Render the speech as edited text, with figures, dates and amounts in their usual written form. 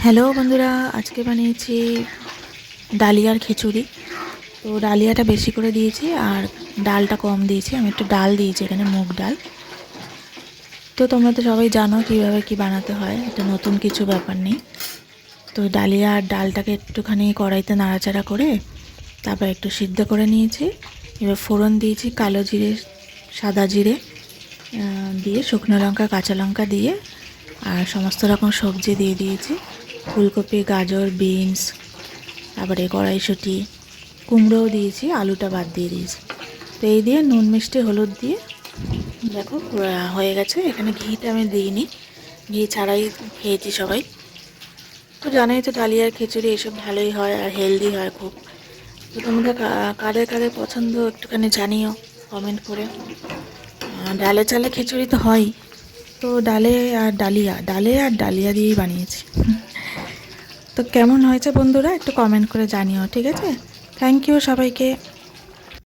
Hello বন্ধুরা, আজকে বানিয়েছি ডালিয়ার খিচুড়ি। তো ডালিয়াটা বেশি করে দিয়েছি আর ডালটা কম দিয়েছি। আমি একটু ডাল দিয়েছি এখানে, মুগ ডাল। তো তোমরা তো সবাই জানো কীভাবে কি বানাতে হয়, এটা নতুন কিছু ব্যাপার নেই। তো ডালিয়া আর ডালটাকে একটুখানি কড়াইতে নাড়াচাড়া করে তারপর একটু সিদ্ধ করে নিয়েছি। এবার ফোড়ন দিয়েছি কালো জিরে, সাদা জিরে দিয়ে, শুকনো লঙ্কা, কাঁচা লঙ্কা দিয়ে আর সমস্ত রকম সবজি দিয়ে দিয়েছি। ফুলকপি, গাজর, বিনস, তারপরে কড়াইশুঁটি, কুমড়োও দিয়েছি, আলুটা বাদ দিয়ে দিয়েছি। তো এই দিয়ে নুন, মিষ্টি, হলুদ দিয়ে দেখো হয়ে গেছে। এখানে ঘিটা আমি দিইনি, ঘি ছাড়াই খেয়েছি সবাই। তো জানোই তো ডালিয়ার খিচুড়ি এসব ভালোই হয় আর হেলদি হয় খুব। তো তোমাদের কাদের কাদের পছন্দ একটুখানি জানিও কমেন্ট করে। ডালে চালে খিচুড়ি তো হয়ই, তো ডালে আর ডালিয়া দিয়েই বানিয়েছি। তো কেমন হয়েছে বন্ধুরা একটু কমেন্ট করে জানিও, ঠিক আছে? থ্যাংক ইউ সবাইকে।